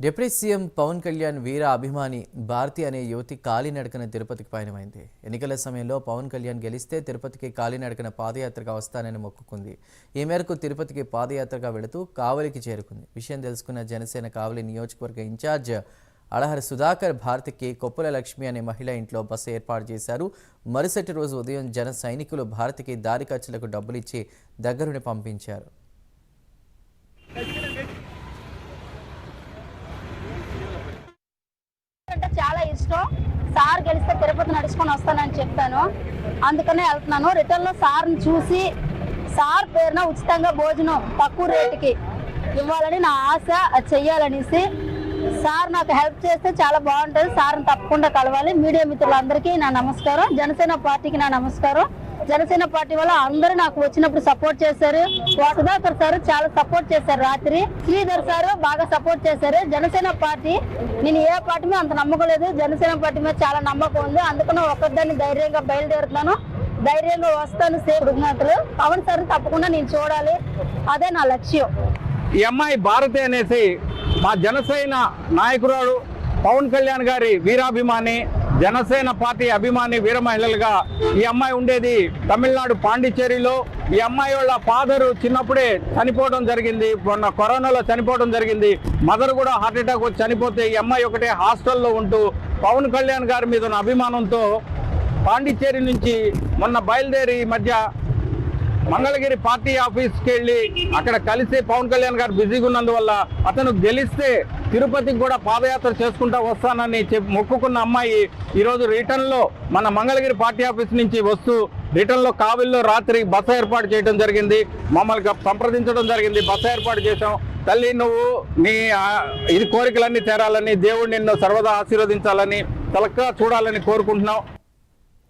Deputy CM Pawan Kalyan వీర అభిమాని భారతి అనే యువతి కాలినడకన తిరుపతికి పయనమైంది. ఎన్నికల సమయంలో పవన్ కళ్యాణ్ గెలిస్తే తిరుపతికి కాలినడకన పాదయాత్రగా వస్తానని మొక్కుకుంది. ఈ మేరకు తిరుపతికి పాదయాత్రగా వెళుతూ కావలికి చేరుకుంది. విషయం తెలుసుకున్న జనసేన కావలి నియోజకవర్గ ఇన్ఛార్జ్ అళహరి సుధాకర్ భారతికి కొప్పుల లక్ష్మి అనే మహిళ ఇంట్లో బస ఏర్పాటు చేశారు. మరుసటి రోజు ఉదయం జన సైనికులు భారతికి దారి ఖర్చులకు డబ్బులిచ్చి దగ్గరుండి పంపించారు. చాలా ఇష్టం. సార్ గెలిస్తే తిరుపతి నడుచుకొని వస్తానని చెప్పాను, అందుకనే వెళ్తున్నాను. రిటర్న్ లో సార్ని చూసి సార్ పేరున ఉచితంగా భోజనం తక్కువ రేటుకి ఇవ్వాలని నా ఆశ. అది చెయ్యాలనేసి సార్ నాకు హెల్ప్ చేస్తే చాలా బాగుంటుంది. సార్ని తప్పకుండా కలవాలి. మీడియా మిత్రులందరికీ నా నమస్కారం. జనసేన పార్టీకి నా నమస్కారం. జనసేన పార్టీ వల్ల అందరూ నాకు వచ్చినప్పుడు సపోర్ట్ చేశారు. సుధాకర్ సార్ చాలా సపోర్ట్ చేశారు. రాత్రి శ్రీధర్ సార్ బాగా సపోర్ట్ చేశారు. జనసేన పార్టీ, నేను ఏ పార్టీ మీద అంత నమ్మకం లేదు, జనసేన పార్టీ మీద చాలా నమ్మకం ఉంది. అందుకని ఒక్కదాన్ని ధైర్యంగా బయలుదేరుతున్నాను, ధైర్యంగా వస్తాను. సేపుడు పవన్ సార్ తప్పకుండా నేను చూడాలి, అదే నా లక్ష్యం. ఈ అమ్మాయి భారతి అనేసి మా జనసేన నాయకురాలు పవన్ కళ్యాణ్ గారి వీరాభిమాని, జనసేన పార్టీ అభిమాని వీర మహిళలుగా ఈ అమ్మాయి ఉండేది తమిళనాడు పాండిచ్చేరిలో. ఈ అమ్మాయి వాళ్ళ ఫాదరు చిన్నప్పుడే చనిపోవడం జరిగింది, మొన్న కరోనాలో చనిపోవడం జరిగింది. మదర్ కూడా హార్ట్ అటాక్ వచ్చి చనిపోతే ఈ అమ్మాయి ఒకటే హాస్టల్లో ఉంటూ పవన్ కళ్యాణ్ గారి మీద ఉన్న అభిమానంతో పాండిచ్చేరి నుంచి మొన్న బయలుదేరి ఈ మధ్య మంగళగిరి పార్టీ ఆఫీస్కి వెళ్ళి అక్కడ కలిసి పవన్ కళ్యాణ్ గారు బిజీగా ఉన్నందువల్ల అతను గెలిస్తే తిరుపతికి కూడా పాదయాత్ర చేసుకుంటా వస్తానని మొక్కుకున్న అమ్మాయి ఈరోజు రిటర్న్లో మన మంగళగిరి పార్టీ ఆఫీస్ నుంచి వస్తూ రిటర్న్లో కావిల్లో రాత్రి బస ఏర్పాటు చేయడం జరిగింది. మమ్మల్ని సంప్రదించడం జరిగింది, బస ఏర్పాటు చేసాం. తల్లి, నువ్వు నీ ఇది కోరికలన్నీ తీరాలని, దేవుడు నిన్ను సర్వదా ఆశీర్వదించాలని, చక్కగా చూడాలని కోరుకుంటున్నావు.